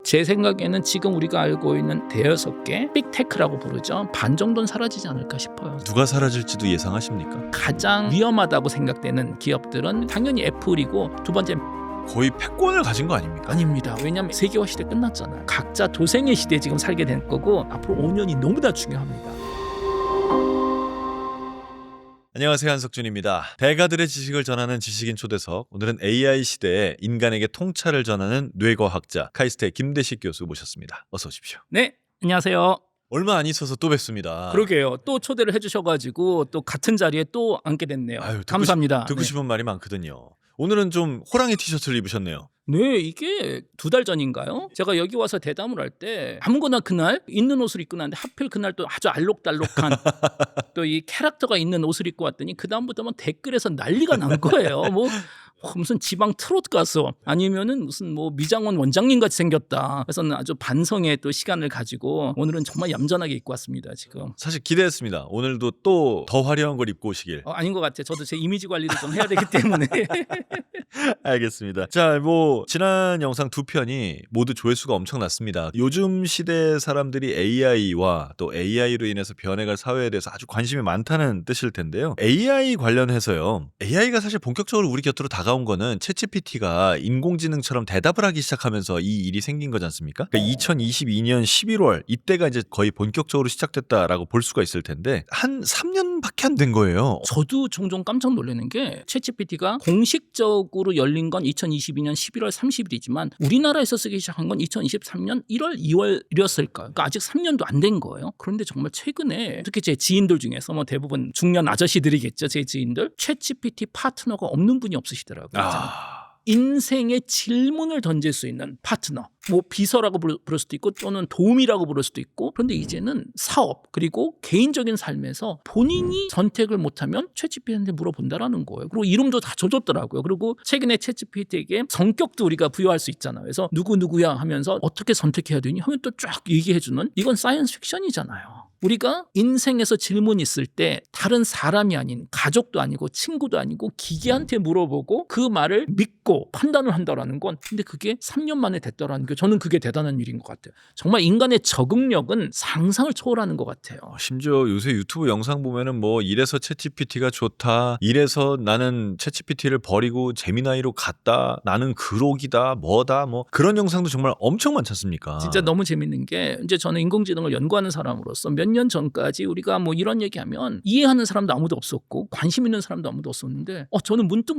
제 생각에는 지금 우리가 알고 있는 대여섯 개 빅테크라고 부르죠. 반 정도는 사라지지 않을까 싶어요. 누가 사라질지도 예상하십니까? 가장 위험하다고 생각되는 기업들은 당연히 애플이고 두 번째 거의 패권을 가진 거 아닙니까? 아닙니다. 왜냐하면 세계화 시대 끝났잖아요. 각자 도생의 시대에 지금 살게 될 거고 앞으로 5년이 너무나 중요합니다. 안녕하세요, 한석준입니다. 대가들의 지식을 전하는 지식인 초대석, 오늘은 AI 시대에 인간에게 통찰을 전하는 뇌과학자 카이스트의 김대식 교수 모셨습니다. 어서 오십시오. 네, 안녕하세요. 얼마 안 있어서 또 뵙습니다. 그러게요. 또 초대를 해주셔가지고 또 같은 자리에 또 앉게 됐네요. 아유, 감사합니다. 듣고 싶은 말이 많거든요. 오늘은 좀 호랑이 티셔츠를 입으셨네요. 네, 이게 2달 전인가요? 제가 여기 와서 대담을 할 때 아무거나 그날 있는 옷을 입고 나는데 하필 그날 또 아주 알록달록한 또 이 캐릭터가 있는 옷을 입고 왔더니 그 다음부터 뭐 댓글에서 난리가 난 거예요. 뭐 무슨 지방 트로트 가수 아니면은 무슨 뭐 미장원 원장님 같이 생겼다. 그래서는 아주 반성의 또 시간을 가지고 오늘은 정말 얌전하게 입고 왔습니다. 지금. 사실 기대했습니다. 오늘도 또 더 화려한 걸 입고 오시길. 아닌 것 같아요. 저도 제 이미지 관리를 좀 해야 되기 때문에. 알겠습니다. 자, 뭐 지난 영상 두 편이 모두 조회수가 엄청났습니다. 요즘 시대 사람들이 AI와 또 AI로 인해서 변해갈 사회에 대해서 아주 관심이 많다는 뜻일 텐데요. AI 관련해서요. AI가 사실 본격적으로 우리 곁으로 다가온 거는 챗GPT가 인공지능처럼 대답을 하기 시작하면서 이 일이 생긴 거지 않습니까? 그러니까 2022년 11월 이때가 이제 거의 본격적으로 시작됐다라고 볼 수가 있을 텐데 한 3년밖에 안 된 거예요. 저도 종종 깜짝 놀라는 게 챗GPT가 공식적으로 열린 건 2022년 11월 30일이지만 우리나라에서 쓰기 시작한 건 2023년 1월 2월이었을까요? 그러니까 아직 3년도 안 된 거예요. 그런데 정말 최근에 특히 제 지인들 중에서 뭐 대부분 중년 아저씨들이겠죠. 제 지인들 챗GPT 파트너가 없는 분이 없으시더라고요. 인생의 질문을 던질 수 있는 파트너, 뭐 비서라고 부를 수도 있고 또는 도움이라고 부를 수도 있고, 그런데 이제는 사업 그리고 개인적인 삶에서 본인이 선택을 못하면 챗GPT한테 물어본다라는 거예요. 그리고 이름도 다 줘줬더라고요. 그리고 최근에 챗GPT에게 성격도 우리가 부여할 수 있잖아요. 그래서 누구누구야 하면서 어떻게 선택해야 되니 하면 또 쫙 얘기해주는, 이건 사이언스 픽션이잖아요. 우리가 인생에서 질문 있을 때 다른 사람이 아닌, 가족도 아니고 친구도 아니고 기계한테 물어보고 그 말을 믿고 판단을 한다라는 건, 근데 그게 3년 만에 됐다라는 게 저는 그게 대단한 일인 것 같아요. 정말 인간의 적응력은 상상을 초월하는 것 같아요. 심지어 요새 유튜브 영상 보면은 뭐 이래서 챗GPT가 좋다, 이래서 나는 챗GPT를 버리고 제미나이로 갔다, 나는 그록이다, 뭐다, 뭐 그런 영상도 정말 엄청 많지 않습니까? 진짜 너무 재밌는 게, 이제 저는 인공지능을 연구하는 사람으로서 몇 년 전까지 우리가 뭐 이런 얘기하면 이해하는 사람도 아무도 없었고 관심 있는 사람도 아무도 없었는데 저는 문득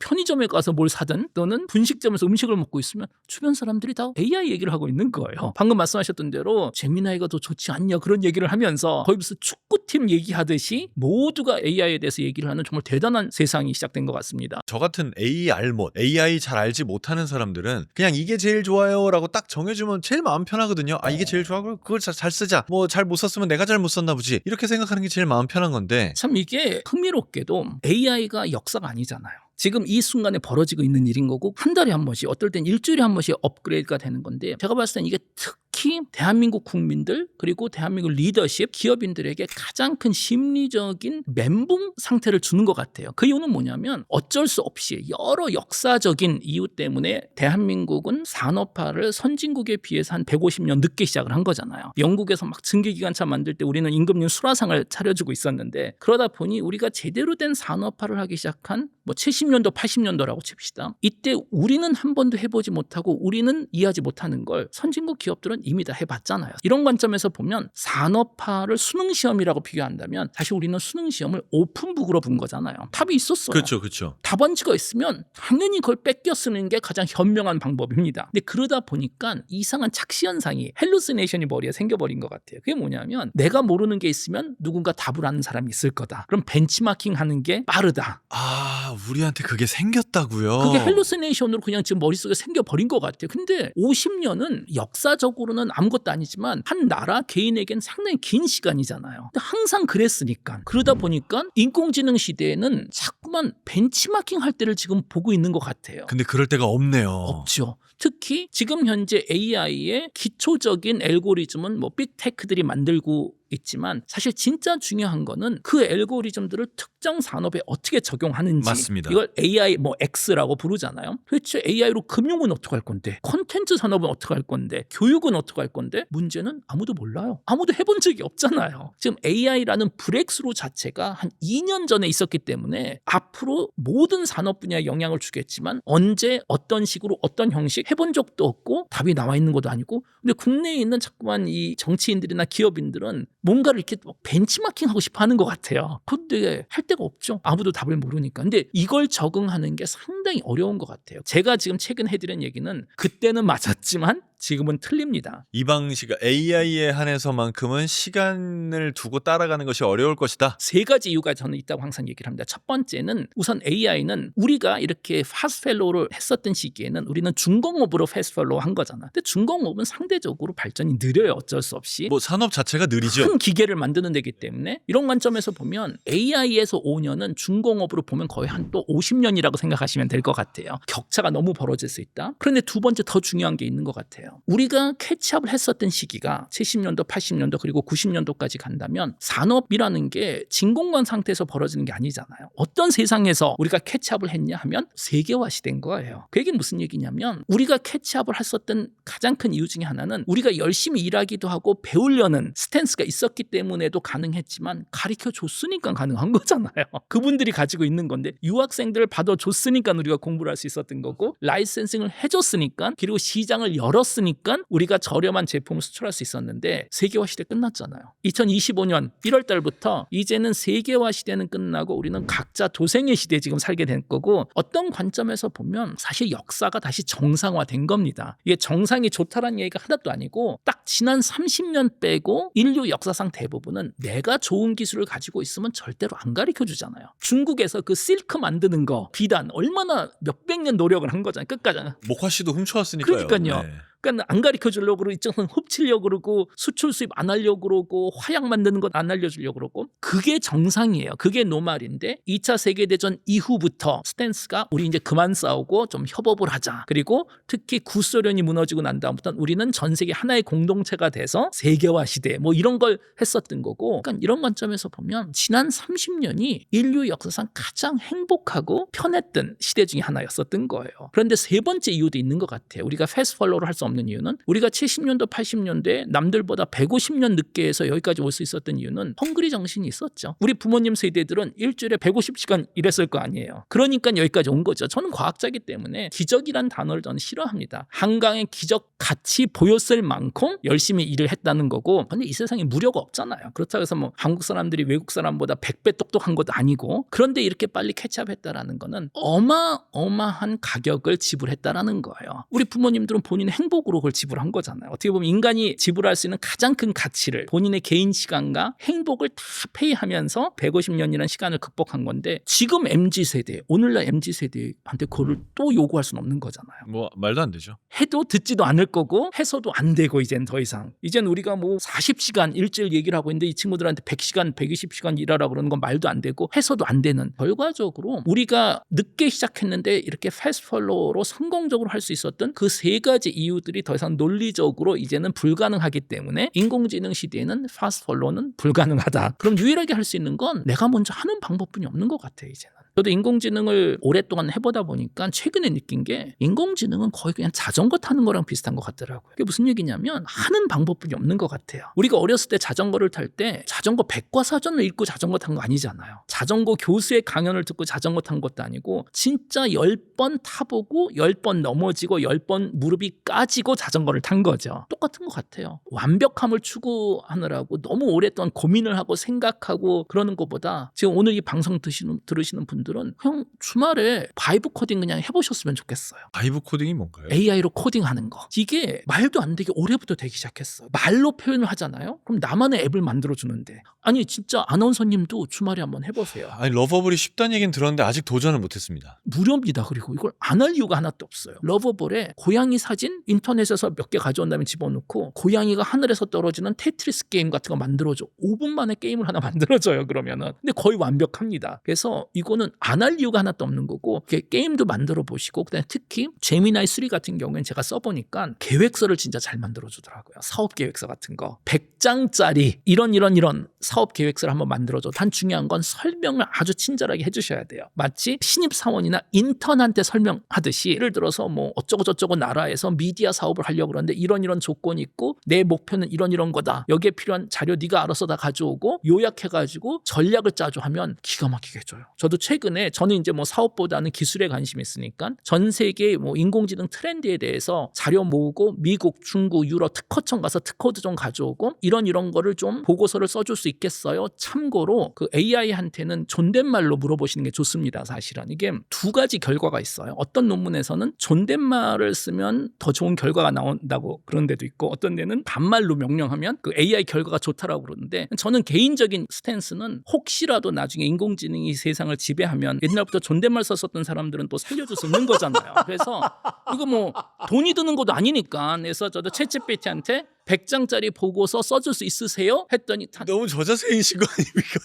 편의점에 가서 뭘 사든 또는 분식점에서 음식을 먹고 있으면 주변 사람들이 다 AI 얘기를 하고 있는 거예요. 방금 말씀하셨던 대로 제미나이가 더 좋지 않냐 그런 얘기를 하면서 거의 무슨 축구팀 얘기하듯이 모두가 AI에 대해서 얘기를 하는 정말 대단한 세상이 시작된 것 같습니다. 저 같은 AR못, AI 잘 알지 못하는 사람들은 그냥 이게 제일 좋아요 라고 딱 정해주면 제일 마음 편하거든요. 아, 이게 제일 좋아? 그걸 잘 쓰자. 뭐 잘 못 썼으면 내가 잘못 썼나 보지. 이렇게 생각하는 게 제일 마음 편한 건데, 참 이게 흥미롭게도 AI가 역사가 아니잖아요. 지금 이 순간에 벌어지고 있는 일인 거고, 한 달에 한 번씩, 어떨 땐 일주일에 한 번씩 업그레이드가 되는 건데, 제가 봤을 땐 이게 특히 대한민국 국민들 그리고 대한민국 리더십, 기업인들에게 가장 큰 심리적인 멘붕 상태를 주는 것 같아요. 그 이유는 뭐냐면 어쩔 수 없이 여러 역사적인 이유 때문에 대한민국은 산업화를 선진국에 비해서 한 150년 늦게 시작을 한 거잖아요. 영국에서 막 증기기관차 만들 때 우리는 임금님 수라상을 차려주고 있었는데, 그러다 보니 우리가 제대로 된 산업화를 하기 시작한 뭐 70년도 80년도라고 칩시다. 이때 우리는 한 번도 해보지 못하고 우리는 이해하지 못하는 걸 선진국 기업들은 이미 다 해봤잖아요. 이런 관점에서 보면 산업화를 수능시험이라고 비교한다면 사실 우리는 수능시험을 오픈북으로 본 거잖아요. 답이 있었어요. 그렇죠. 답안지가 있으면 당연히 그걸 뺏겨 쓰는 게 가장 현명한 방법입니다. 근데 그러다 보니까 이상한 착시 현상이, 헬루시네이션이 머리에 생겨버린 것 같아요. 그게 뭐냐면 내가 모르는 게 있으면 누군가 답을 아는 사람이 있을 거다. 그럼 벤치마킹 하는 게 빠르다. 아, 우리한테 그게 생겼다고요? 그게 헬루시네이션으로 그냥 지금 머릿속에 생겨버린 것 같아요. 근데 50년은 역사적으로는 아무것도 아니지만 한 나라 개인에겐 상당히 긴 시간이잖아요. 근데 항상 그랬으니까, 그러다 보니까 인공지능 시대에는 자꾸만 벤치마킹 할 때를 지금 보고 있는 것 같아요. 근데 그럴 때가 없네요. 없죠. 특히 지금 현재 AI의 기초적인 알고리즘은 뭐 빅테크들이 만들고 있지만 사실 진짜 중요한 거는 그 알고리즘들을 특정 산업에 어떻게 적용하는지. 맞습니다. 이걸 AI 뭐 X라고 부르잖아요. 도대체 AI로 금융은 어떻게 할 건데, 콘텐츠 산업은 어떻게 할 건데, 교육은 어떻게 할 건데, 문제는 아무도 몰라요. 아무도 해본 적이 없잖아요. 지금 AI라는 브렉스루 자체가 한 2년 전에 있었기 때문에 앞으로 모든 산업 분야에 영향을 주겠지만 언제 어떤 식으로 어떤 형식 해본 적도 없고 답이 나와 있는 것도 아니고, 근데 국내에 있는 자꾸만 이 정치인들이나 기업인들은 뭔가를 이렇게 벤치마킹하고 싶어 하는 것 같아요. 근데 할 데가 없죠. 아무도 답을 모르니까. 근데 이걸 적응하는 게 상당히 어려운 것 같아요. 제가 지금 최근 해드린 얘기는 그때는 맞았지만 지금은 틀립니다. 이 방식 AI에 한해서만큼은 시간을 두고 따라가는 것이 어려울 것이다. 세 가지 이유가 저는 있다고 항상 얘기를 합니다. 첫 번째는 우선 AI는 우리가 이렇게 파스트펠로우를 했었던 시기에는 우리는 중공업으로 패스트펠로우 한 거잖아. 근데 중공업은 상대적으로 발전이 느려요. 어쩔 수 없이. 뭐 산업 자체가 느리죠. 큰 기계를 만드는 데기 때문에 이런 관점에서 보면 AI에서 5년은 중공업으로 보면 거의 한 또 50년이라고 생각하시면 될 것 같아요. 격차가 너무 벌어질 수 있다. 그런데 두 번째 더 중요한 게 있는 것 같아요. 우리가 캐치업을 했었던 시기가 70년도, 80년도 그리고 90년도까지 간다면 산업이라는 게 진공관 상태에서 벌어지는 게 아니잖아요. 어떤 세상에서 우리가 캐치업을 했냐 하면 세계화 시대인 거예요. 그게 무슨 얘기냐면 우리가 캐치업을 했었던 가장 큰 이유 중에 하나는 우리가 열심히 일하기도 하고 배우려는 스탠스가 있었기 때문에도 가능했지만 가르쳐 줬으니까 가능한 거잖아요. 그분들이 가지고 있는 건데 유학생들을 받아줬으니까 우리가 공부를 할 수 있었던 거고 라이센싱을 해줬으니까 그리고 시장을 열었으니까 우리가 저렴한 제품을 수출할 수 있었는데 세계화 시대 끝났잖아요. 2025년 1월 달부터 이제는 세계화 시대는 끝나고 우리는 각자 도생의 시대에 지금 살게 된 거고 어떤 관점에서 보면 사실 역사가 다시 정상화된 겁니다. 이게 정상이 좋다라는 얘기가 하나도 아니고 딱 지난 30년 빼고 인류 역사상 대부분은 내가 좋은 기술을 가지고 있으면 절대로 안 가르쳐 주잖아요. 중국에서 그 실크 만드는 거 비단 얼마나 몇백 년 노력을 한 거잖아요. 끝까지. 목화씨도 훔쳐왔으니까요. 그러니까요. 네. 그러니까 안 가르쳐 주려고 그러고 이쪽은 흡치려고 그러고 수출 수입 안 하려고 그러고 화약 만드는 것 안 알려주려고 그러고 그게 정상이에요. 그게 노말인데 2차 세계대전 이후부터 스탠스가 우리 이제 그만 싸우고 좀 협업을 하자. 그리고 특히 구소련이 무너지고 난 다음부터는 우리는 전 세계 하나의 공동체가 돼서 세계화 시대 뭐 이런 걸 했었던 거고 그러니까 이런 관점에서 보면 지난 30년이 인류 역사상 가장 행복하고 편했던 시대 중에 하나였었던 거예요. 그런데 세 번째 이유도 있는 것 같아요. 우리가 패스트폴로우를 할 수 없는 이유는 우리가 70년도 80년대에 남들보다 150년 늦게 해서 여기까지 올 수 있었던 이유는 헝그리 정신이 있었죠. 우리 부모님 세대들은 일주일에 150시간 일했을 거 아니에요. 그러니까 여기까지 온 거죠. 저는 과학자이기 때문에 기적이란 단어를 저는 싫어합니다. 한강의 기적 같이 보였을 만큼 열심히 일을 했다는 거고 근데 이 세상에 무료가 없잖아요. 그렇다고 해서 뭐 한국 사람들이 외국 사람보다 100배 똑똑한 것도 아니고 그런데 이렇게 빨리 캐치업했다라는 거는 어마어마한 가격을 지불했다라는 거예요. 우리 부모님들은 본인의 행복으로 그걸 지불한 거잖아요. 어떻게 보면 인간이 지불할 수 있는 가장 큰 가치를 본인의 개인 시간과 행복을 다 페이하면서 150년이라는 시간을 극복한 건데 지금 MZ세대, 오늘날 MZ세대한테 그거를 또 요구할 수는 없는 거잖아요. 뭐 말도 안 되죠. 해도 듣지도 않을 거고 해서도 안 되고 이젠 더 이상. 이젠 우리가 뭐 40시간 일주일 얘기를 하고 있는데 이 친구들한테 100시간, 120시간 일하라고 그러는 건 말도 안 되고 해서도 안 되는 결과적으로 우리가 늦게 시작했는데 이렇게 패스트폴로우로 성공적으로 할 수 있었던 그 세 가지 이유들이 더 이상 논리적으로 이제는 불가능하기 때문에 인공지능 시대에는 패스트폴로우는 불가능하다. 그럼 유일하게 할 수 있는 건 내가 먼저 하는 방법뿐이 없는 것 같아요. 이제는. 저도 인공지능을 오랫동안 해보다 보니까 최근에 느낀 게 인공지능은 거의 그냥 자전거 타는 거랑 비슷한 것 같더라고요. 그게 무슨 얘기냐면 하는 방법뿐이 없는 것 같아요. 우리가 어렸을 때 자전거를 탈 때 자전거 백과사전을 읽고 자전거 탄 거 아니잖아요. 자전거 교수의 강연을 듣고 자전거 탄 것도 아니고 진짜 10번 타보고 10번 넘어지고 10번 무릎이 까지고 자전거를 탄 거죠. 똑같은 것 같아요. 완벽함을 추구하느라고 너무 오랫동안 고민을 하고 생각하고 그러는 것보다 지금 오늘 이 방송 들으시는 분들은 그냥 주말에 바이브 코딩 그냥 해보셨으면 좋겠어요. 바이브 코딩이 뭔가요? AI로 코딩하는 거. 이게 말도 안 되게 올해부터 되기 시작했어요. 말로 표현을 하잖아요. 그럼 나만의 앱을 만들어주는데 아니 진짜 아나운서님도 주말에 한번 해보세요. 아니 러버블이 쉽다는 얘기는 들었는데 아직 도전을 못했습니다. 무료입니다. 그리고 이걸 안 할 이유가 하나도 없어요. 러버볼에 고양이 사진 인터넷에서 몇 개 가져온 다음에 집어넣고 고양이가 하늘에서 떨어지는 테트리스 게임 같은 거 만들어줘. 5분 만에 게임을 하나 만들어줘요. 그러면은. 근데 거의 완벽합니다. 그래서 이거는 안 할 이유가 하나도 없는 거고 게임도 만들어 보시고 그다음에 특히 제미나이 3 같은 경우에는 제가 써보니까 계획서를 진짜 잘 만들어주더라고요. 사업 계획서 같은 거 100장짜리 이런 사업 계획서를 한번 만들어줘. 단 중요한 건 설명을 아주 친절하게 해주셔야 돼요. 마치 신입사원이나 인턴한테 설명하듯이 예를 들어서 뭐 어쩌고 나라에서 미디어 사업을 하려고 그러는데 이런 조건이 있고 내 목표는 이런 거다. 여기에 필요한 자료 네가 알아서 다 가져오고 요약해가지고 전략을 짜줘 하면 기가 막히게 해줘요. 저도 최근에 저는 이제 뭐 사업보다는 기술에 관심이 있으니까 전 세계 뭐 인공지능 트렌드에 대해서 자료 모으고 미국, 중국, 유럽 특허청 가서 특허도 좀 가져오고 이런 거를 좀 보고서를 써줄 수 있겠어요. 참고로 그 AI한테는 존댓말로 물어보시는 게 좋습니다. 사실은 이게 두 가지 결과가 있어요. 어떤 논문에서는 존댓말을 쓰면 더 좋은 결과가 나온다고 그런 데도 있고 어떤 데는 반말로 명령하면 그 AI 결과가 좋다라고 그러는데 저는 개인적인 스탠스는 혹시라도 나중에 인공지능이 세상을 지배하면 옛날부터 존댓말 썼었던 사람들은 또 살려줄 수 있는 거잖아요. 그래서 이거 뭐 돈이 드는 것도 아니니까 그래서 저도 챗GPT한테 100장짜리 보고서 써줄 수 있으세요? 했더니 너무 저자생이신 거 아닙니까?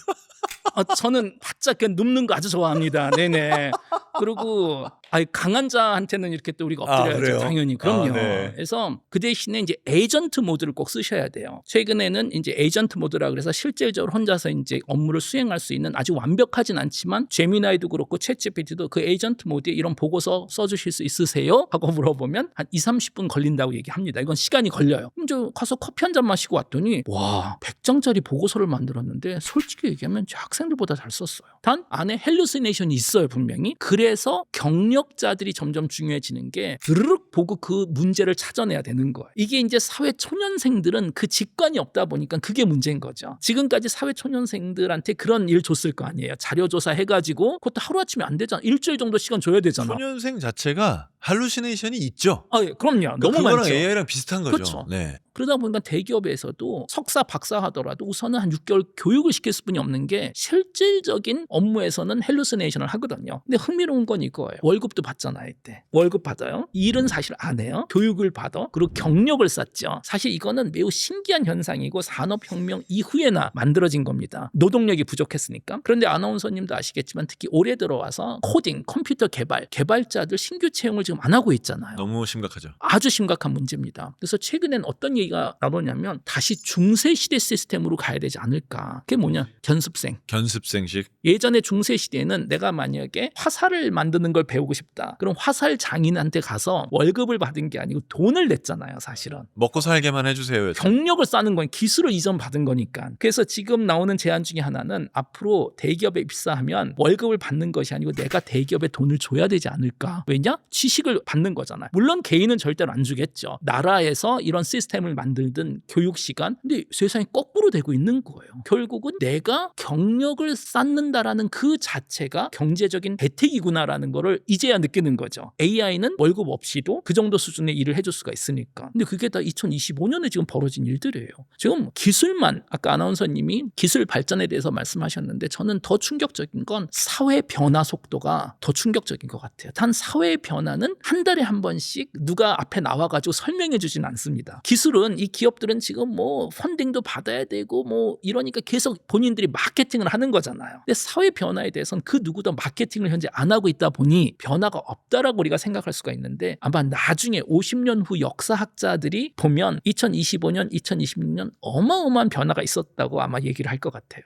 저는 바짝 눕는 거 아주 좋아합니다. 네네. 그리고 강한 자한테는 이렇게 또 우리가 엎드려야죠. 그래요? 당연히. 그럼요. 네. 그래서 그 대신에 이제 에이전트 모드를 꼭 쓰셔야 돼요. 최근에는 이제 에이전트 모드라 그래서 실질적으로 혼자서 이제 업무를 수행할 수 있는 아주 완벽하진 않지만 제미나이도 그렇고 챗GPT도 그 에이전트 모드에 이런 보고서 써주실 수 있으세요? 하고 물어보면 한 2-30분 걸린다고 얘기합니다. 이건 시간이 걸려요. 이제 가서 커피 한 잔 마시고 왔더니 와 100장짜리 보고서를 만들었는데 솔직히 얘기하면 제 학생들보다 잘 썼어요. 단 안에 헬루시네이션이 있어요 분명히. 그래서 경력자들이 점점 중요해지는 게 드르륵 보고 그 문제를 찾아내야 되는 거예요. 이게 이제 사회 초년생들은 그 직관이 없다 보니까 그게 문제인 거죠. 지금까지 사회 초년생들한테 그런 일 줬을 거 아니에요. 자료조사 해가지고 그것도 하루아침에 안 되잖아. 일주일 정도 시간 줘야 되잖아. 초년생 자체가 할루시네이션이 있죠. 예, 그럼요. 너무 그거랑 많죠. AI랑 비슷한 거죠. 그렇죠. 네. 그러다 보니까 대기업에서도 석사 박사 하더라도 우선은 한 6개월 교육을 시킬 수뿐이 없는 게 실질적인 업무에서는 헬루시네이션을 하거든요. 근데 흥미로운 건 이거예요. 월급도 받잖아요. 이때 월급 받아요. 일은 사실 안 해요. 교육을 받아. 그리고 경력을 쌓죠. 사실 이거는 매우 신기한 현상이고 산업혁명 이후에나 만들어진 겁니다. 노동력이 부족했으니까. 그런데 아나운서님도 아시겠지만 특히 올해 들어와서 코딩, 컴퓨터 개발자들 신규 채용을 지금 안 하고 있잖아요. 너무 심각하죠. 아주 심각한 문제입니다. 그래서 최근엔 어떤 얘기가 나오냐면 다시 중세시대 시스템으로 가야 되지 않을까. 그게 뭐냐? 견습생식. 예전에 중세시대에는 내가 만약에 화살을 만드는 걸 배우고 싶다. 그럼 화살 장인한테 가서 월급을 받은 게 아니고 돈을 냈잖아요. 사실은. 먹고 살게만 해주세요. 경력을 쌓는 건 기술을 이전 받은 거니까. 그래서 지금 나오는 제안 중에 하나는 앞으로 대기업에 입사하면 월급을 받는 것이 아니고 내가 대기업에 돈을 줘야 되지 않을까. 왜냐? 지식을 받는 거잖아요. 물론 개인은 절대로 안 주겠죠. 나라에서 이런 시스템을 만들든 교육 시간. 근데 세상이 거꾸로 되고 있는 거예요. 결국은 내가 경력을 쌓는다라는 그 자체가 경제적인 혜택이구나라는 거를 이제야 느끼는 거죠. AI는 월급 없이도 그 정도 수준의 일을 해줄 수가 있으니까. 근데 그게 다 2025년에 지금 벌어진 일들이에요. 지금 기술만 아까 아나운서님이 기술 발전에 대해서 말씀하셨는데 저는 더 충격적인 건 사회 변화 속도가 더 충격적인 것 같아요. 단 사회 변화는 한 달에 한 번씩 누가 앞에 나와가지고 설명해 주진 않습니다. 기술은 이 기업들은 지금 뭐 펀딩도 받아야 되고 뭐 이러니까 계속 본인들이 마케팅을 하는 거잖아요. 근데 사회 변화에 대해서는 그 누구도 마케팅을 현재 안 하고 있다 보니 변화가 없다라고 우리가 생각할 수가 있는데 아마 나중에 50년 후 역사학자들이 보면 2025년, 2026년 어마어마한 변화가 있었다고 아마 얘기를 할 것 같아요.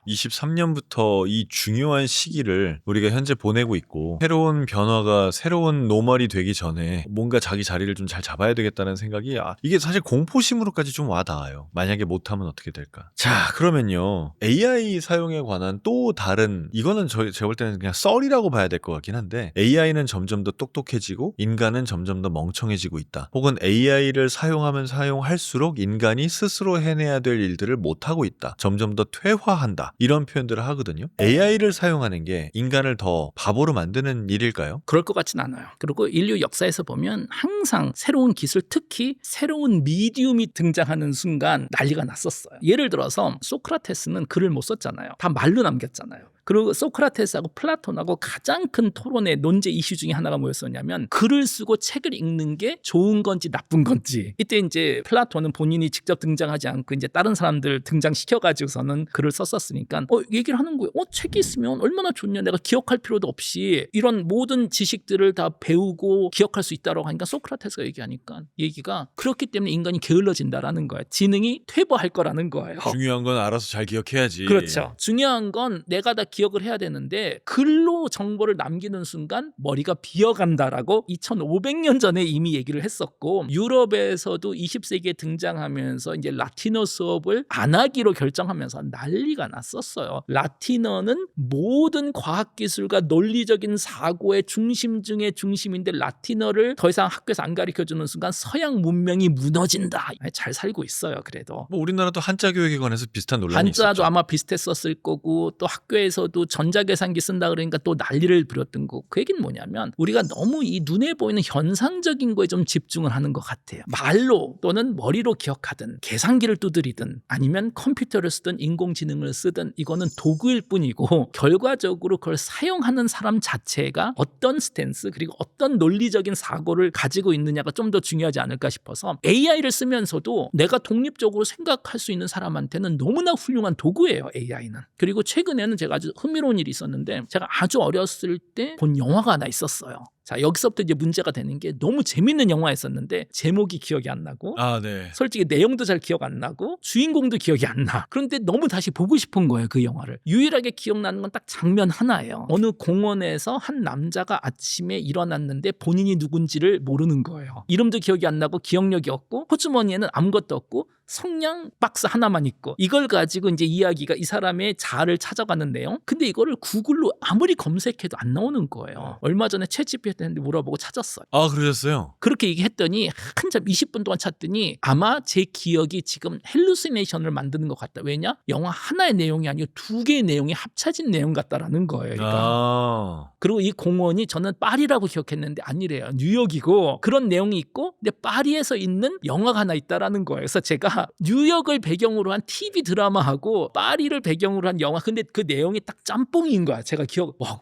23년부터 이 중요한 시기를 우리가 현재 보내고 있고 새로운 변화가 새로운 노멀이 되기 전에 뭔가 자기 자리를 좀 잘 잡아야 되겠다는 생각이 이게 사실 공포심으로까지 좀 와닿아요. 만약에 못하면 어떻게 될까? 자 그러면요 AI 사용에 관한 또 다른 이거는 제가 볼 때는 그냥 썰이라고 봐야 될 것 같긴 한데 AI는 점점 더 똑똑해지고 인간은 점점 더 멍청해지고 있다. 혹은 AI를 사용하면 사용할수록 인간이 스스로 해내야 될 일들을 못하고 있다. 점점 더 퇴화한다. 이런 표현들을 하거든요. AI를 사용하는 게 인간을 더 바보로 만드는 일일까요? 그럴 것 같진 않아요. 그리고 인류 역사에서 보면 항상 새로운 기술, 특히 새로운 미디움이 등장하는 순간 난리가 났었어요. 예를 들어서 소크라테스는 글을 못 썼잖아요. 다 말로 남겼잖아요. 그리고 소크라테스하고 플라톤하고 가장 큰 토론의 논제 이슈 중에 하나가 뭐였었냐면 글을 쓰고 책을 읽는 게 좋은 건지 나쁜 건지. 이때 이제 플라톤은 본인이 직접 등장하지 않고 이제 다른 사람들 등장시켜가지고서는 글을 썼었으니까 얘기를 하는 거예요. 책이 있으면 얼마나 좋냐. 내가 기억할 필요도 없이 이런 모든 지식들을 다 배우고 기억할 수 있다라고 하니까 소크라테스가 얘기하니까 얘기가 그렇기 때문에 인간이 게을러진다라는 거예요. 지능이 퇴보할 거라는 거예요. 중요한 건 알아서 잘 기억해야지. 그렇죠. 중요한 건 내가 다 기억을 해야 되는데 글로 정보를 남기는 순간 머리가 비어간다라고 2500년 전에 이미 얘기를 했었고 유럽에서도 20세기에 등장하면서 이제 라틴어 수업을 안 하기로 결정하면서 난리가 났었어요. 라틴어는 모든 과학기술과 논리적인 사고의 중심 중에 중심인데 라틴어를 더 이상 학교에서 안 가르쳐주는 순간 서양 문명이 무너진다. 잘 살고 있어요. 그래도. 뭐 우리나라도 한자 교육에 관해서 비슷한 논란이 한자도 있었죠. 아마 비슷했었을 거고 또 학교에서도 전자계산기 쓴다 그러니까 또 난리를 부렸던 거고 그 얘기는 뭐냐면 우리가 너무 이 눈에 보이는 현상적인 거에 좀 집중을 하는 것 같아요. 말로 또는 머리로 기억하든 계산기를 두드리든 아니면 컴퓨터를 쓰든 인공지능을 쓰든 이거는 도구일 뿐이고 결과적으로 그걸 사용하는 사람 자체가 어떤 스탠스 그리고 어떤 논리적인 사고를 가지고 있느냐가 좀 더 중요하지 않을까 싶어서 AI를 쓰면서도 내가 독립적으로 생각할 수 있는 사람한테는 너무나 훌륭한 도구예요. AI는. 그리고 최근에는 제가 아주 흥미로운 일이 있었는데 제가 아주 어렸을 때 본 영화가 하나 있었어요. 자, 여기서부터 이제 문제가 되는 게 너무 재밌는 영화였었는데 제목이 기억이 안 나고 네. 솔직히 내용도 잘 기억 안 나고 주인공도 기억이 안 나. 그런데 너무 다시 보고 싶은 거예요. 그 영화를. 유일하게 기억나는 건 딱 장면 하나예요. 어느 공원에서 한 남자가 아침에 일어났는데 본인이 누군지를 모르는 거예요. 이름도 기억이 안 나고 기억력이 없고 호주머니에는 아무것도 없고 성냥 박스 하나만 있고 이걸 가지고 이제 이야기가 이 사람의 자아를 찾아가는 내용. 근데 이거를 구글로 아무리 검색해도 안 나오는 거예요. 얼마 전에 챗GPT한테 물어보고 찾았어요. 그러셨어요? 그렇게 얘기했더니 한참 20분 동안 찾더니 아마 제 기억이 지금 헬루시네이션을 만드는 것 같다. 왜냐? 영화 하나의 내용이 아니고 두 개의 내용이 합쳐진 내용 같다라는 거예요. 그러니까. 그리고 이 공원이 저는 파리라고 기억했는데 아니래요. 뉴욕이고 그런 내용이 있고 근데 파리에서 있는 영화가 하나 있다라는 거예요. 그래서 제가 뉴욕을 배경으로 한 TV 드라마하고 파리를 배경으로 한 영화 근데 그 내용이 딱 짬뽕인 거야. 제가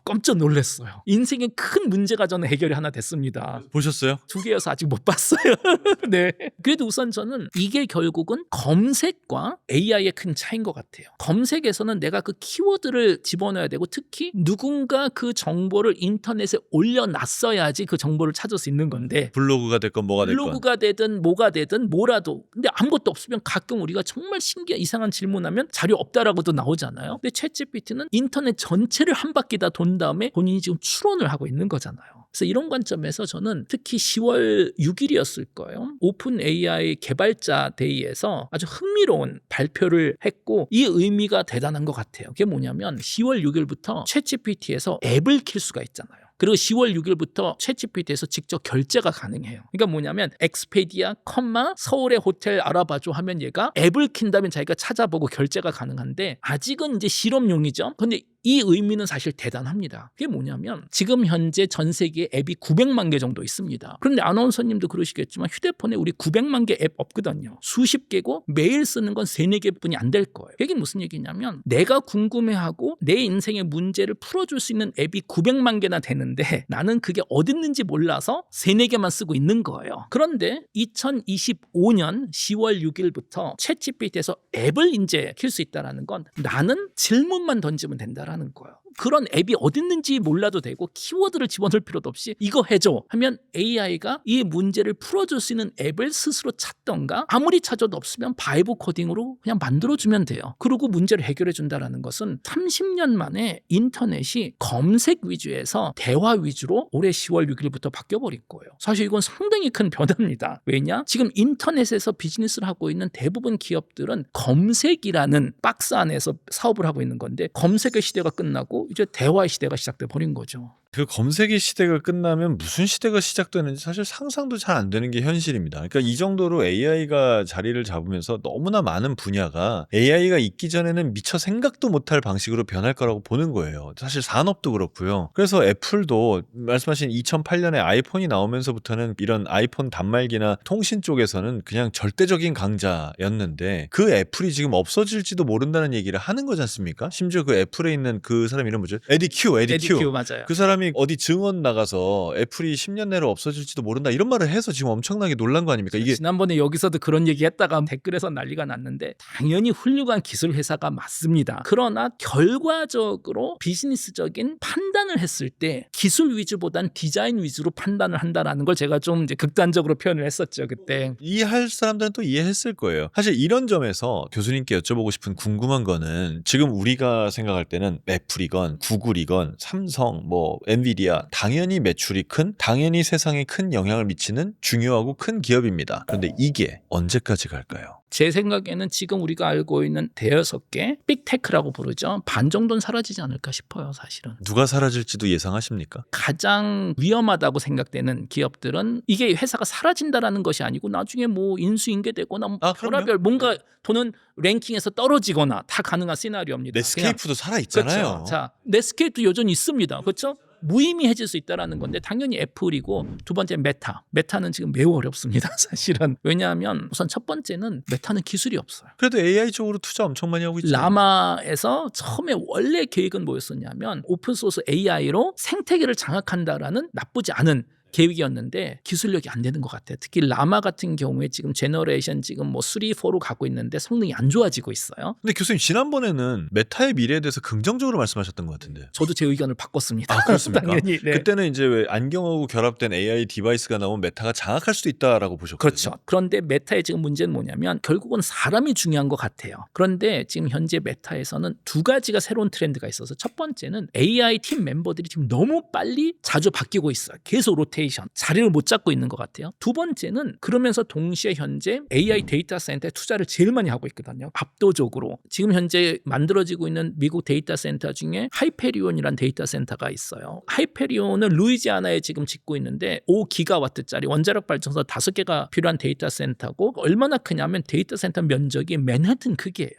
깜짝 놀랐어요. 인생에 큰 문제가 저는 해결이 하나 됐습니다. 보셨어요? 두 개여서 아직 못 봤어요. 네. 그래도 우선 저는 이게 결국은 검색과 AI의 큰 차이인 것 같아요. 검색에서는 내가 그 키워드를 집어넣어야 되고 특히 누군가 그 정보를 인터넷에 올려놨어야지 그 정보를 찾을 수 있는 건데 블로그가 됐건 뭐가 됐건 블로그가 되든 뭐가 되든 뭐라도 근데 아무것도 없으면 가끔 우리가 정말 신기한 이상한 질문하면 자료 없다라고도 나오잖아요. 근데 챗GPT는 인터넷 전체를 한 바퀴 다 돈 다음에 본인이 지금 추론을 하고 있는 거잖아요. 그래서 이런 관점에서 저는 특히 10월 6일이었을 거예요. 오픈 AI 개발자 데이에서 아주 흥미로운 발표를 했고 이 의미가 대단한 것 같아요. 그게 뭐냐면 10월 6일부터 챗GPT에서 앱을 킬 수가 있잖아요. 그리고 10월 6일부터 챗GPT에서 직접 결제가 가능해요. 그러니까 뭐냐면 엑스페디아, 서울의 호텔 알아봐줘 하면 얘가 앱을 킨다면 자기가 찾아보고 결제가 가능한데 아직은 이제 실험용이죠. 근데 이 의미는 사실 대단합니다. 그게 뭐냐면 지금 현재 전 세계에 앱이 900만 개 정도 있습니다. 그런데 아나운서님도 그러시겠지만 휴대폰에 우리 900만 개 앱 없거든요. 수십 개고 매일 쓰는 건 3, 4개뿐이 안 될 거예요. 이게 무슨 얘기냐면 내가 궁금해하고 내 인생의 문제를 풀어줄 수 있는 앱이 900만 개나 되는데 나는 그게 어딨는지 몰라서 3, 4개만 쓰고 있는 거예요. 그런데 2025년 10월 6일부터 챗GPT에서 앱을 이제 킬 수 있다는 건 나는 질문만 던지면 된다라는 거예요. 그런 앱이 어딨는지 몰라도 되고 키워드를 집어넣을 필요도 없이 이거 해줘 하면 AI가 이 문제를 풀어줄 수 있는 앱을 스스로 찾던가 아무리 찾아도 없으면 바이브 코딩으로 그냥 만들어주면 돼요. 그리고 문제를 해결해 준다는 것은 30년 만에 인터넷이 검색 위주에서 대화 위주로 올해 10월 6일부터 바뀌어버릴 거예요. 사실 이건 상당히 큰 변화입니다. 왜냐? 지금 인터넷에서 비즈니스를 하고 있는 대부분 기업들은 검색이라는 박스 안에서 사업을 하고 있는 건데 검색의 시대가 끝나고 이제 대화의 시대가 시작돼 버린 거죠. 그 검색의 시대가 끝나면 무슨 시대가 시작되는지 사실 상상도 잘 안 되는 게 현실입니다. 그러니까 이 정도로 AI가 자리를 잡으면서 너무나 많은 분야가 AI가 있기 전에는 미처 생각도 못할 방식으로 변할 거라고 보는 거예요. 사실 산업도 그렇고요. 그래서 애플도 말씀하신 2008년에 아이폰이 나오면서부터는 이런 아이폰 단말기나 통신 쪽에서는 그냥 절대적인 강자였는데 그 애플이 지금 없어질지도 모른다는 얘기를 하는 거지 않습니까? 심지어 그 애플에 있는 그 사람 이름 뭐죠? 에디 큐. 맞아요. 그 사람이 어디 증언 나가서 애플이 10년 내로 없어질지도 모른다 이런 말을 해서 지금 엄청나게 놀란 거 아닙니까? 이게 지난번에 여기서도 그런 얘기 했다가 댓글에서 난리가 났는데 당연히 훌륭한 기술 회사가 맞습니다. 그러나 결과적으로 비즈니스적인 판단을 했을 때 기술 위주보단 디자인 위주로 판단을 한다라는 걸 제가 좀 이제 극단적으로 표현을 했었죠 그때. 이해할 사람들은 또 이해했을 거예요. 사실 이런 점에서 교수님께 여쭤보고 싶은 궁금한 거는 지금 우리가 생각할 때는 애플이건 구글이건 삼성 뭐 엔비디아 당연히 매출이 큰 당연히 세상에 큰 영향을 미치는 중요하고 큰 기업입니다. 그런데 이게 언제까지 갈까요? 제 생각에는 지금 우리가 알고 있는 대여섯 개 빅테크라고 부르죠. 반 정도는 사라지지 않을까 싶어요 사실은. 누가 사라질지도 예상하십니까? 가장 위험하다고 생각되는 기업들은 이게 회사가 사라진다라는 것이 아니고 나중에 뭐 인수인계되거나 뭐 별별 뭔가 또는 랭킹에서 떨어지거나 다 가능한 시나리오입니다. 넷스케이프도 살아있잖아요. 그렇죠. 자, 넷스케이프도 여전히 있습니다. 그렇죠? 무의미해질 수 있다라는 건데 당연히 애플이고 두 번째 메타는 지금 매우 어렵습니다 사실은. 왜냐하면 우선 첫 번째는 메타는 기술이 없어요. 그래도 AI 쪽으로 투자 엄청 많이 하고 있죠. 라마에서 처음에 원래 계획은 뭐였었냐면 오픈소스 AI로 생태계를 장악한다라는 나쁘지 않은 계획이었는데 기술력이 안 되는 것 같아요. 특히 라마 같은 경우에 지금 제너레이션 지금 뭐 3, 4로 가고 있는데 성능이 안 좋아지고 있어요. 근데 교수님 지난번에는 메타의 미래에 대해서 긍정적으로 말씀하셨던 것 같은데. 저도 제 의견을 바꿨습니다. 아 그렇습니까? 당연히. 네. 그때는 이제 왜 안경하고 결합된 AI 디바이스가 나오면 메타가 장악할 수도 있다라고 보셨거든요. 그렇죠. 그런데 메타의 지금 문제는 뭐냐면 결국은 사람이 중요한 것 같아요. 그런데 지금 현재 메타에서는 두 가지가 새로운 트렌드가 있어서 첫 번째는 AI 팀 멤버들이 지금 너무 빨리 자주 바뀌고 있어요. 계속 로테이션. 자리를 못 잡고 있는 것 같아요. 두 번째는 그러면서 동시에 현재 AI 데이터 센터에 투자를 제일 많이 하고 있거든요. 압도적으로. 지금 현재 만들어지고 있는 미국 데이터 센터 중에 하이페리온이라는 데이터 센터가 있어요. 하이페리온은 루이지아나에 지금 짓고 있는데 5기가와트짜리 원자력 발전소 5개가 필요한 데이터 센터고 얼마나 크냐면 데이터 센터 면적이 맨해튼 크기예요.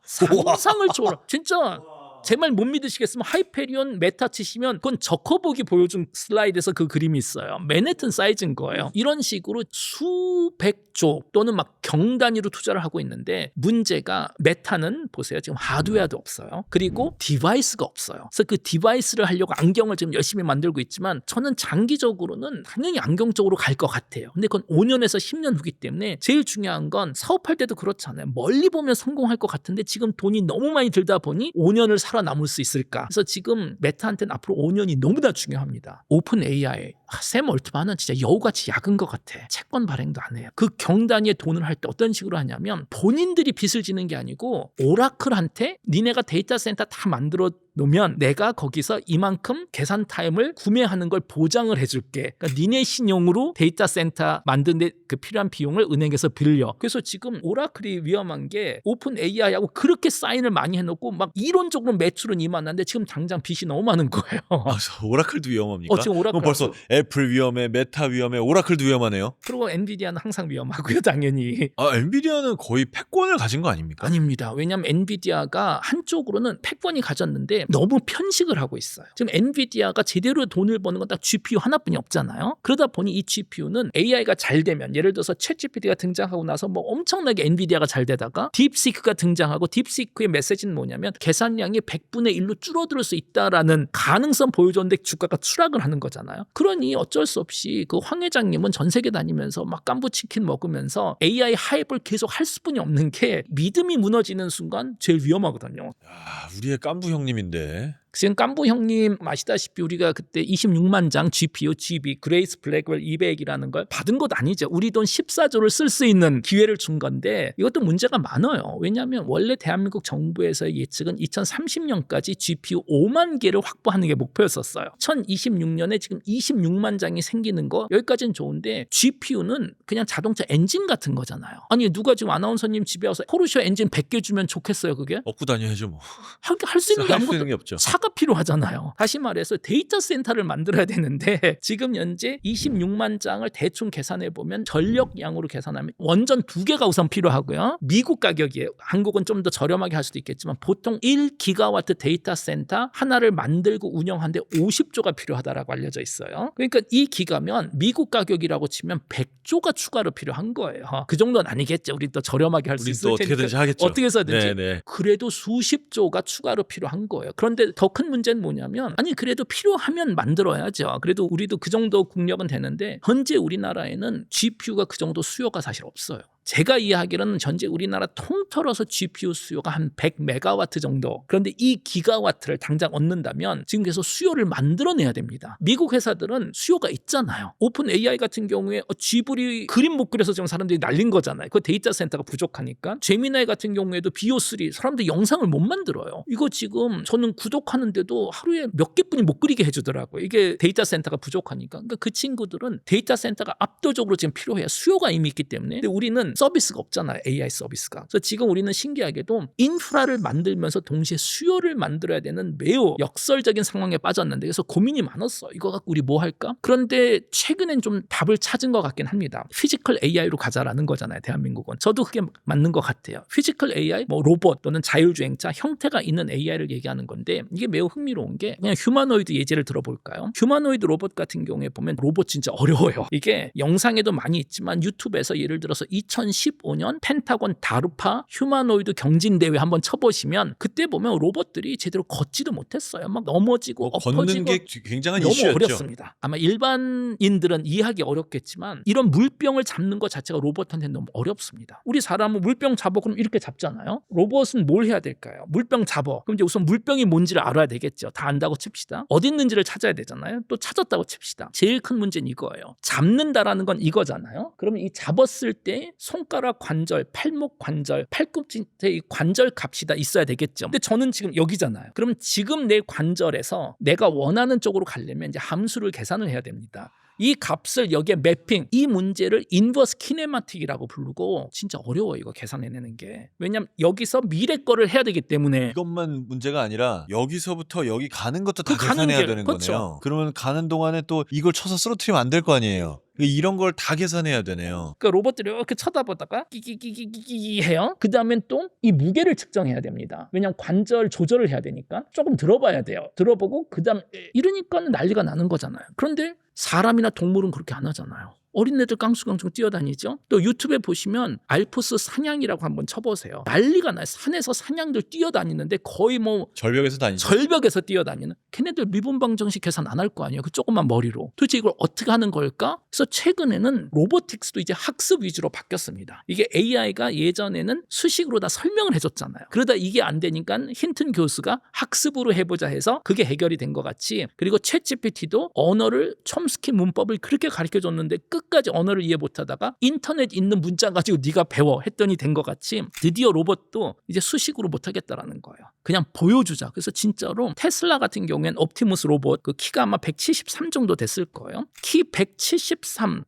상상을 초월한 진짜 제 말 못 믿으시겠으면 하이페리온 메타 치시면 그건 저커버기 보여준 슬라이드에서 그 그림이 있어요. 맨해튼 사이즈인 거예요. 이런 식으로 수백조 또는 막 경 단위로 투자를 하고 있는데 문제가 메타는 보세요. 지금 하드웨어도 없어요. 그리고 디바이스가 없어요. 그래서 그 디바이스를 하려고 안경을 지금 열심히 만들고 있지만 저는 장기적으로는 당연히 안경 쪽으로 갈 것 같아요. 근데 그건 5년에서 10년 후기 때문에 제일 중요한 건 사업할 때도 그렇잖아요. 멀리 보면 성공할 것 같은데 지금 돈이 너무 많이 들다 보니 5년을 살아남을 수 있을까? 그래서 지금 메타한테는 앞으로 5년이 너무나 중요합니다. 오픈 AI, 샘 얼트만은 진짜 여우같이 약은 것 같아. 채권 발행도 안 해요. 그 경단위의 돈을 할 때 어떤 식으로 하냐면 본인들이 빚을 지는 게 아니고 오라클한테 니네가 데이터 센터 다 만들어 놓으면 내가 거기서 이만큼 계산 타임을 구매하는 걸 보장을 해줄게. 그러니까 니네 신용으로 데이터 센터 만드는데 그 필요한 비용을 은행에서 빌려. 그래서 지금 오라클이 위험한 게 오픈 AI하고 그렇게 사인을 많이 해놓고 막 이론적으로 매출은 이만한데 지금 당장 빚이 너무 많은 거예요. 아, 오라클도 위험합니까? 지금 오라클 벌써 애플 위험해, 메타 위험해, 오라클도 위험하네요. 그리고 엔비디아는 항상 위험하고요, 당연히. 아, 엔비디아는 거의 패권을 가진 거 아닙니까? 아닙니다. 왜냐하면 엔비디아가 한쪽으로는 패권이 가졌는데 너무 편식을 하고 있어요. 지금 엔비디아가 제대로 돈을 버는 건 딱 GPU 하나뿐이 없잖아요. 그러다 보니 이 GPU는 AI가 잘 되면 예를 들어서 챗GPT가 등장하고 나서 뭐 엄청나게 엔비디아가 잘 되다가 딥시크가 등장하고 딥시크의 메시지는 뭐냐면 계산량이 100분의 1로 줄어들 수 있다라는 가능성 보여줬는데 주가가 추락을 하는 거잖아요. 그러니 어쩔 수 없이 그 황 회장님은 전 세계 다니면서 막 깐부치킨 먹으면서 AI 하이프를 계속 할 수뿐이 없는 게 믿음이 무너지는 순간 제일 위험하거든요. 야, 우리의 깐부 형님인데. 지금 깐부 형님 아시다시피 우리가 그때 26만 장 GPU, GB, 그레이스 블랙웰 200이라는 걸 받은 것 아니죠. 우리 돈 14조를 쓸 수 있는 기회를 준 건데 이것도 문제가 많아요. 왜냐하면 원래 대한민국 정부에서의 예측은 2030년까지 GPU 5만 개를 확보하는 게 목표였었어요. 2026년에 지금 26만 장이 생기는 거 여기까지는 좋은데 GPU는 그냥 자동차 엔진 같은 거잖아요. 아니 누가 지금 아나운서님 집에 와서 포르쉐 엔진 100개 주면 좋겠어요 그게? 얻고 다녀야죠 뭐. 할 수 있는 게 할 수 아무것도 있는 게 없죠. 차가 수요가 필요하잖아요. 다시 말해서 데이터 센터를 만들어야 되는데 지금 현재 26만 장을 대충 계산해 보면 전력량으로 계산하면 원전 2개가 우선 필요하고요. 미국 가격이에요. 한국은 좀 더 저렴하게 할 수도 있겠지만 보통 1기가와트 데이터 센터 하나를 만들고 운영하는데 50조가 필요하다라고 알려져 있어요. 그러니까 이 기가면 미국 가격이라고 치면 100조가 추가로 필요한 거예요. 그 정도는 아니겠죠. 우리 또 저렴하게 할 수 우린 있을 또 테니까. 어떻게든지 하겠죠. 어떻게 해서든지. 네네. 그래도 수십 조가 추가로 필요한 거예요. 그런데 더 큰 문제는 뭐냐면 아니 그래도 필요하면 만들어야죠. 그래도 우리도 그 정도 국력은 되는데 현재 우리나라에는 GPU가 그 정도 수요가 사실 없어요. 제가 이해하기로는 현재 우리나라 통틀어서 GPU 수요가 한 100메가와트 정도. 그런데 이 기가와트를 당장 얻는다면 지금 계속 수요를 만들어내야 됩니다. 미국 회사들은 수요가 있잖아요. 오픈 AI 같은 경우에 지브리 그림 못 그려서 지금 사람들이 날린 거잖아요. 그 데이터 센터가 부족하니까. 제미나이 같은 경우에도 BO3 사람들이 영상을 못 만들어요. 이거 지금 저는 구독하는데도 하루에 몇 개뿐이 못 그리게 해주더라고요. 이게 데이터 센터가 부족하니까. 그러니까 그 친구들은 데이터 센터가 압도적으로 지금 필요해요. 수요가 이미 있기 때문에. 근데 우리는 서비스가 없잖아요. AI 서비스가. 그래서 지금 우리는 신기하게도 인프라를 만들면서 동시에 수요를 만들어야 되는 매우 역설적인 상황에 빠졌는데 그래서 고민이 많았어. 이거 갖고 우리 뭐 할까? 그런데 최근엔 좀 답을 찾은 것 같긴 합니다. 피지컬 AI로 가자라는 거잖아요. 대한민국은. 저도 그게 맞는 것 같아요. 피지컬 AI, 뭐 로봇 또는 자율주행차 형태가 있는 AI를 얘기하는 건데 이게 매우 흥미로운 게 그냥 휴머노이드 예제를 들어볼까요? 휴머노이드 로봇 같은 경우에 보면 로봇 진짜 어려워요. 이게 영상에도 많이 있지만 유튜브에서 예를 들어서 2015년 펜타곤 다루파 휴머노이드 경진대회 한번 쳐보시면 그때 보면 로봇들이 제대로 걷지도 못했어요. 막 넘어지고 엎어지고 걷는 게 굉장한 너무 이슈였죠. 어렵습니다. 아마 일반인들은 이해하기 어렵겠지만 이런 물병을 잡는 것 자체가 로봇한테 너무 어렵습니다. 우리 사람은 물병 잡아 그럼 이렇게 잡잖아요. 로봇은 뭘 해야 될까요? 물병 잡아. 그럼 이제 우선 물병이 뭔지를 알아야 되겠죠. 다 안다고 칩시다. 어디 있는지를 찾아야 되잖아요. 또 찾았다고 칩시다. 제일 큰 문제는 이거예요. 잡는다라는 건 이거잖아요. 그러면 이 잡았을 때 손가락 관절, 팔목 관절, 팔꿈치의 관절 값이 다 있어야 되겠죠. 근데 저는 지금 여기잖아요. 그럼 지금 내 관절에서 내가 원하는 쪽으로 가려면 이제 함수를 계산을 해야 됩니다. 이 값을 여기에 매핑, 이 문제를 인버스 키네마틱이라고 부르고 진짜 어려워요. 이거 계산해내는 게. 왜냐면 여기서 미래 거를 해야 되기 때문에 이것만 문제가 아니라 여기서부터 여기 가는 것도 다 그 가는 계산해야 길, 되는 그렇죠. 거네요. 그러면 가는 동안에 또 이걸 쳐서 쓰러뜨리면 안 될 거 아니에요. 이런 걸 다 계산해야 되네요. 그러니까 로봇들이 이렇게 쳐다보다가 끼끼끼끼끼 해요. 그 다음엔 또 이 무게를 측정해야 됩니다. 왜냐면 관절 조절을 해야 되니까 조금 들어봐야 돼요. 들어보고 그 다음 이러니까 난리가 나는 거잖아요. 그런데 사람이나 동물은 그렇게 안 하잖아요. 어린애들 깡충깡충 뛰어다니죠. 또 유튜브에 보시면 알프스 사냥이라고 한번 쳐보세요. 난리가 나요. 산에서 사냥들 뛰어다니는데 거의 뭐 절벽에서 다니죠. 절벽에서 뛰어다니는. 걔네들 미분방정식 계산 안 할 거 아니에요. 그 조그만 머리로. 도대체 이걸 어떻게 하는 걸까? 그래서 최근에는 로보틱스도 이제 학습 위주로 바뀌었습니다. 이게 AI가 예전에는 수식으로 다 설명을 해줬잖아요. 그러다 이게 안 되니까 힌튼 교수가 학습으로 해보자 해서 그게 해결이 된 것 같이. 그리고 챗GPT도 언어를 촘스키 문법을 그렇게 가르쳐줬는데 끝까지 언어를 이해 못하다가 인터넷 있는 문자 가지고 네가 배워 했더니 된 것 같이 드디어 로봇도 이제 수식으로 못하겠다라는 거예요. 그냥 보여주자. 그래서 진짜로 테슬라 같은 경우엔 옵티무스 로봇 그 키가 아마 173 정도 됐을 거예요. 키 173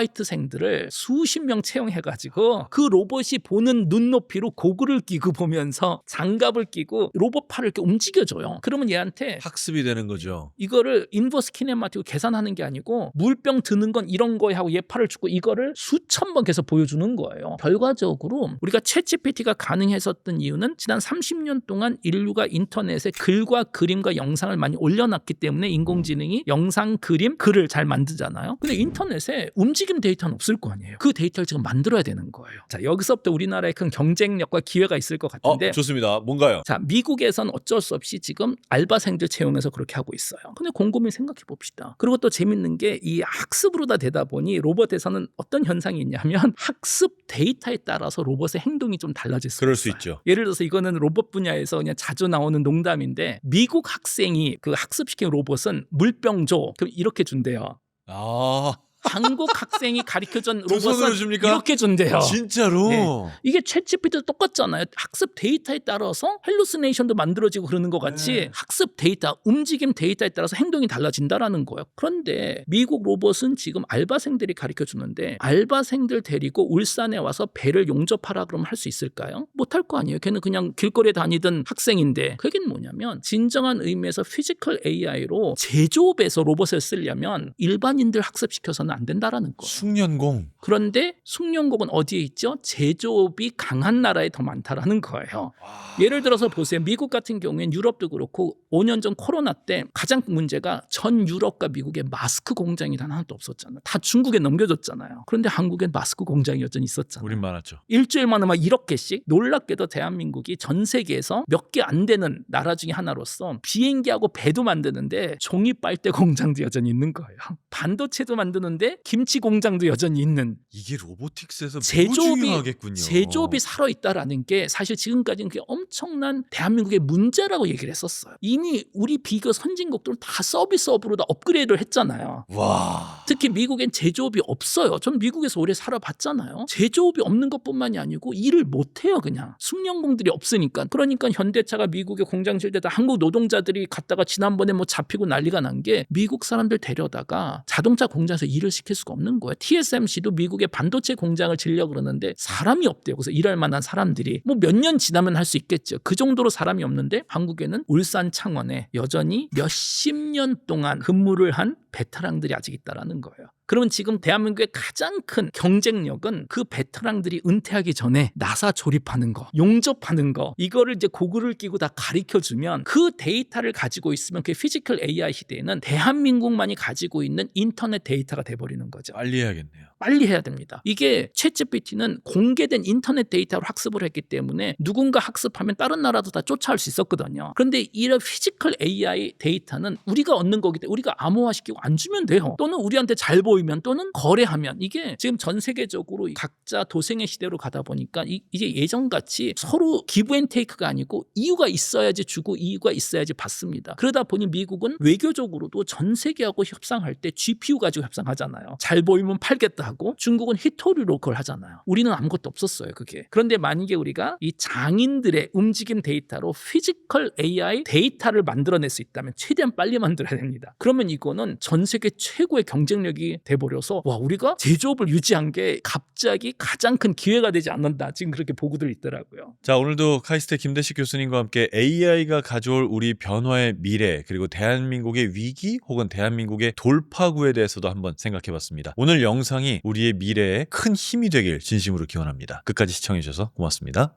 아르바이트생들을 수십 명 채용해가지고 그 로봇이 보는 눈높이로 고글을 끼고 보면서 장갑을 끼고 로봇 팔을 이렇게 움직여줘요. 그러면 얘한테 학습이 되는 거죠. 이거를 인버스 키네마틱으로 계산하는 게 아니고 물병 드는 건 이런 거에 하고 얘 팔을 주고 이거를 수천 번 계속 보여주는 거예요. 결과적으로 우리가 챗GPT가 가능했었던 이유는 지난 30년 동안 인류가 인터넷에 글과 그림과 영상을 많이 올려놨기 때문에 인공지능이 영상, 그림, 글을 잘 만들잖아요. 근데 인터넷에 움직임 데이터는 없을 거 아니에요. 그 데이터를 지금 만들어야 되는 거예요. 자, 여기서부터 우리나라의 큰 경쟁력과 기회가 있을 것 같은데 좋습니다. 뭔가요? 자, 미국에선 어쩔 수 없이 지금 알바생들 채용해서 그렇게 하고 있어요. 근데 곰곰이 생각해 봅시다. 그리고 또 재밌는 게 이 학습으로 다 되다 보니 로봇에서는 어떤 현상이 있냐면 학습 데이터에 따라서 로봇의 행동이 좀 달라질 수 그럴 있어요. 수 있죠. 예를 들어서 이거는 로봇 분야에서 그냥 자주 나오는 농담인데 미국 학생이 그 학습시킨 로봇은 물병 줘. 그럼 이렇게 준대요. 아, 한국 학생이 가르쳐준 두 손으로 로봇은 줍니까? 이렇게 준대요. 진짜로? 네. 이게 챗GPT도 똑같잖아요. 학습 데이터에 따라서 헬루시네이션도 만들어지고 그러는 것 같이 네. 학습 데이터, 움직임 데이터에 따라서 행동이 달라진다라는 거예요. 그런데 미국 로봇은 지금 알바생들이 가르쳐주는데 알바생들 데리고 울산에 와서 배를 용접하라 그러면 할 수 있을까요? 못할 거 아니에요. 걔는 그냥 길거리에 다니던 학생인데 그게 뭐냐면 진정한 의미에서 피지컬 AI로 제조업에서 로봇을 쓰려면 일반인들 학습시켜서는 안 된다라는 거예요. 숙련공. 그런데 숙련국은 어디에 있죠? 제조업이 강한 나라에 더 많다라는 거예요. 예를 들어서 보세요. 미국 같은 경우엔 유럽도 그렇고 5년 전 코로나 때 가장 문제가 전 유럽과 미국에 마스크 공장이 단 하나도 없었잖아요. 다 중국에 넘겨줬잖아요. 그런데 한국엔 마스크 공장이 여전히 있었잖아요. 우린 많았죠. 일주일만에 막 1억 개씩. 놀랍게도 대한민국이 전 세계에서 몇 개 안 되는 나라 중에 하나로서 비행기하고 배도 만드는데 종이 빨대 공장도 여전히 있는 거예요. 반도체도 만드는데 김치 공장도 여전히 있는. 이게 로보틱스에서 매우 제조업이 중요하겠군요. 제조업이 살아있다라는 게 사실 지금까지는 그게 엄청난 대한민국의 문제라고 얘기를 했었어요. 이미 우리 비교 선진국들은 다 서비스업으로 다 업그레이드를 했잖아요. 와. 특히 미국엔 제조업이 없어요. 전 미국에서 오래 살아봤잖아요. 제조업이 없는 것뿐만이 아니고 일을 못해요. 그냥 숙련공들이 없으니까. 그러니까 현대차가 미국의 공장 질 때다 한국 노동자들이 갔다가 지난번에 뭐 잡히고 난리가 난 게 미국 사람들 데려다가 자동차 공장에서 일을 시킬 수가 없는 거예요. TSMC도 미국의 반도체 공장을 지려고 그러는데 사람이 없대요. 그래서 일할 만한 사람들이 뭐 몇 년 지나면 할 수 있겠죠. 그 정도로 사람이 없는데 한국에는 울산 창원에 여전히 몇십 년 동안 근무를 한 베테랑들이 아직 있다라는 거예요. 그러면 지금 대한민국의 가장 큰 경쟁력은 그 베테랑들이 은퇴하기 전에 나사 조립하는 거, 용접하는 거, 이거를 이제 고글을 끼고 다 가르쳐주면 그 데이터를 가지고 있으면 그 피지컬 AI 시대에는 대한민국만이 가지고 있는 인터넷 데이터가 돼버리는 거죠. 빨리 해야겠네요. 빨리 해야 됩니다. 이게 챗GPT는 공개된 인터넷 데이터로 학습을 했기 때문에 누군가 학습하면 다른 나라도 다 쫓아올 수 있었거든요. 그런데 이런 피지컬 AI 데이터는 우리가 얻는 거기 때문에 우리가 암호화시키고 안 주면 돼요. 또는 우리한테 잘 보이면 또는 거래하면 이게 지금 전 세계적으로 각자 도생의 시대로 가다 보니까 이제 예전같이 서로 기브앤테이크가 아니고 이유가 있어야지 주고 이유가 있어야지 받습니다. 그러다 보니 미국은 외교적으로도 전 세계하고 협상할 때 GPU 가지고 협상하잖아요. 잘 보이면 팔겠다 하고 중국은 히토리로 그걸 하잖아요. 우리는 아무것도 없었어요. 그게. 그런데 만약에 우리가 이 장인들의 움직임 데이터로 피지컬 AI 데이터를 만들어낼 수 있다면 최대한 빨리 만들어야 됩니다. 그러면 이거는 전 세계 최고의 경쟁력이 돼버려서 와 우리가 제조업을 유지한 게 갑자기 가장 큰 기회가 되지 않는다. 지금 그렇게 보고들 있더라고요. 자, 오늘도 카이스트 김대식 교수님과 함께 AI가 가져올 우리 변화의 미래 그리고 대한민국의 위기 혹은 대한민국의 돌파구에 대해서도 한번 생각해봤습니다. 오늘 영상이 우리의 미래에 큰 힘이 되길 진심으로 기원합니다. 끝까지 시청해주셔서 고맙습니다.